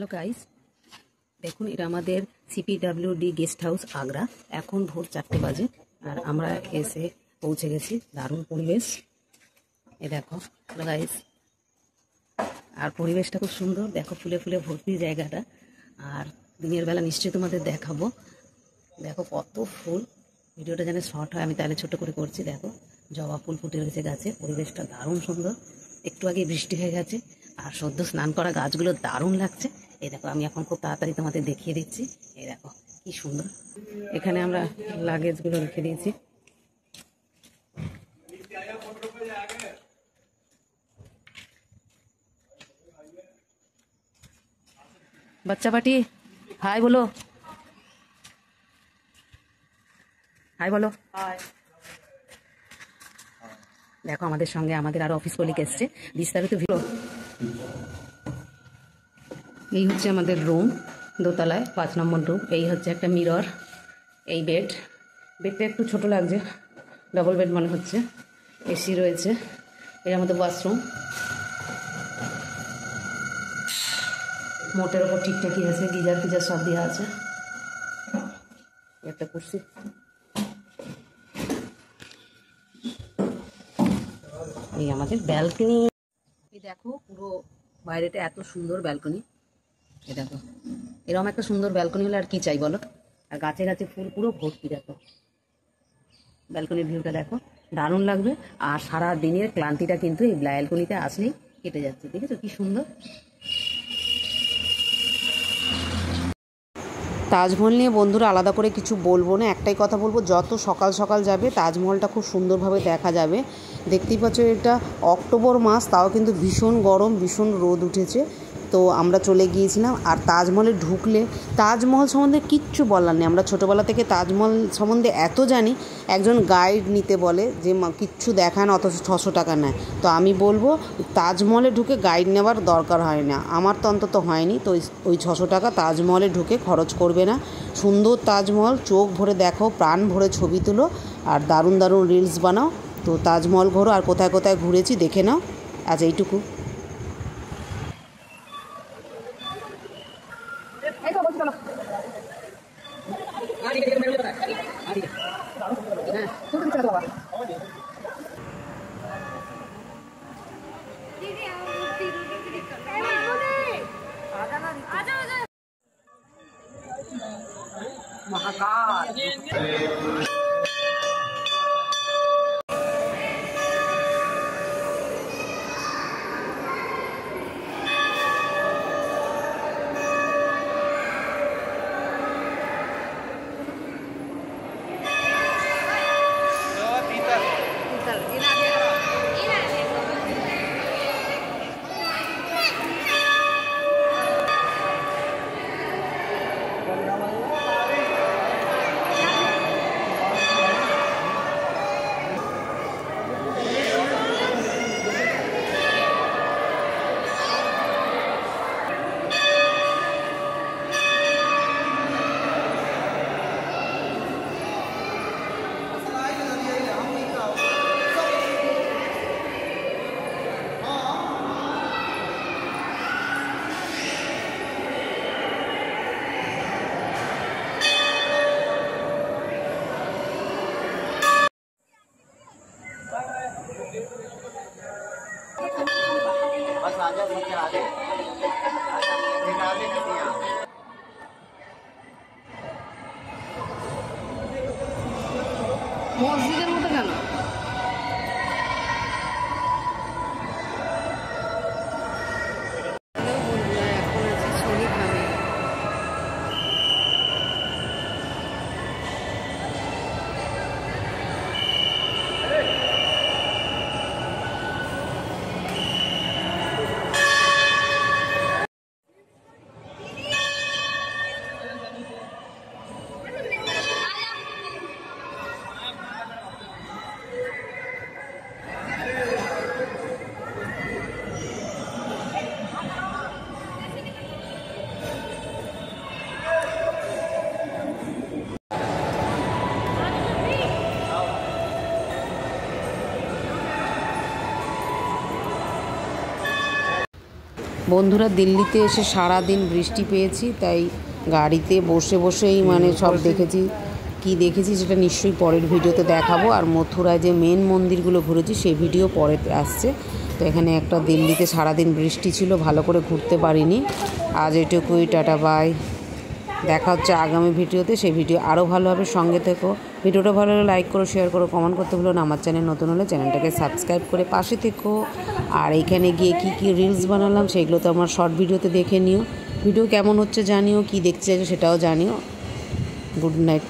Hello guys, দেখুন এটা আমাদের CPWD গেস্ট হাউস আগ্রা। এখন ভোর 4টে বাজে আর আমরা এসে পৌঁছে গেছি। দারুণ পরিবেশ, এ দেখো গাইস, আর পরিবেশটা খুব সুন্দর। দেখো ফুলে ফুলে ভর্তি জায়গাটা, আর দিনের বেলা নিশ্চয়ই তোমাদের দেখাবো। দেখো কত ফুল, ভিডিওটা যেন শর্ট হয় আমি তাহলে ছোট করে করছি। দেখো জবা ফুল ফুটে রয়েছে গাছে, পরিবেশটা দারুণ সুন্দর। একটু আগে বৃষ্টি হয়ে গেছে আর সদ্য স্নান করা গাছগুলো দারুণ লাগছে। এই দেখো আমি এখন খুব তাড়াতাড়ি তোমাদের দেখিয়ে দিচ্ছি। এই দেখো কি সুন্দর, এখানে আমরা লাগেজগুলো রেখে দিয়েছি। বাচ্চা পাটি হাই বলো, হাই বলো। দেখো আমাদের সঙ্গে আমাদের আরো অফিস কলিগ এসছে, বিস্তারিত ভিডিও। এই হচ্ছে আমাদের রুম, দোতলায় 5 নম্বর রুম। এই হচ্ছে একটা মিরর, এই বেডটা একটু ছোট লাগছে, ডবল বেড মনে হচ্ছে। এসি রয়েছে, এর আমাদের ওয়াশরুম। মোটের ওপর ঠিকঠাকই আছে, গিজার ফিজার সব দেওয়া আছে। একটা কুর্সি, এই আমাদের ব্যালকনি। এই দেখো পুরো বাইরেটা এত সুন্দর ব্যালকনি। এই দেখো এরকম একটা সুন্দর ব্যালকনি হলে আর কি চাই বলো। আর গাছে গাছে ফুল পুরো ভর্তি। দেখো ব্যালকনির ভিউটা দেখো, দারুণ লাগবে। আর সারা দিনের ক্লান্তিটা কিন্তু এই ব্যালকনিতে আসলেই কেটে যাচ্ছে। দেখেছো কি সুন্দর। তাজমহল নিয়ে বন্ধুরা আলাদা করে কিছু বলবো না, একটাই কথা বলবো, যত সকাল সকাল যাবে তাজমহলটা খুব সুন্দরভাবে দেখা যাবে। দেখতেই পাচ্ছ এটা অক্টোবর মাস, তাও কিন্তু ভীষণ গরম, ভীষণ রোদ উঠেছে। তো আমরা চলে গিয়েছিলাম। আর তাজমহলে ঢুকলে তাজমহল সম্বন্ধে কিচ্ছু বলার নেই। আমরা ছোটোবেলা থেকে তাজমহল সম্বন্ধে এত জানি, একজন গাইড নিতে বলে যে কিচ্ছু দেখায় না, অথচ 600 টাকা নেয়। তো আমি বলবো তাজমহলে ঢুকে গাইড নেওয়ার দরকার হয় না, আমার তো অন্তত হয়নি। তো ওই 600 টাকা তাজমহলে ঢুকে খরচ করবে না। সুন্দর তাজমহল, চোখ ভরে দেখো, প্রাণ ভরে ছবি তুলো আর দারুণ দারুণ রিলস বানাও। তো তাজমহল ঘোরো, আর কোথায় কোথায় ঘুরেছি দেখে নাও। আজ এইটুকু। महाकाल মসজিদের মতো কেন? বন্ধুরা দিল্লিতে এসে সারা দিন বৃষ্টি পেয়েছি, তাই গাড়িতে বসে বসেই মানে সব দেখেছি। কি দেখেছি সেটা নিশ্চয়ই পরের ভিডিওতে দেখাবো। আর মথুরায় যে মেন মন্দিরগুলো ঘুরেছি সেই ভিডিও পরে আসছে। তো এখানে একটা দিল্লিতে সারাদিন বৃষ্টি ছিল, ভালো করে ঘুরতে পারিনি। আজ এটুকুই, টাটা বাই। দেখা হচ্ছে আগামী ভিডিওতে, সেই ভিডিও আরও ভালো হবে। সঙ্গে থেকো। ভিডিওটা ভালো হলে লাইক করো, শেয়ার করো, কমেন্ট করতে ভুলো না। আমার চ্যানেল নতুন হলে চ্যানেলটাকে সাবস্ক্রাইব করে পাশে থেকো। আর এখানে গিয়ে কী রিলস বানালাম সেগুলো তো আমার শর্ট ভিডিওতে দেখে নিও। ভিডিও কেমন হচ্ছে জানিও, কি দেখতে চাইছো সেটাও জানিও। Good night.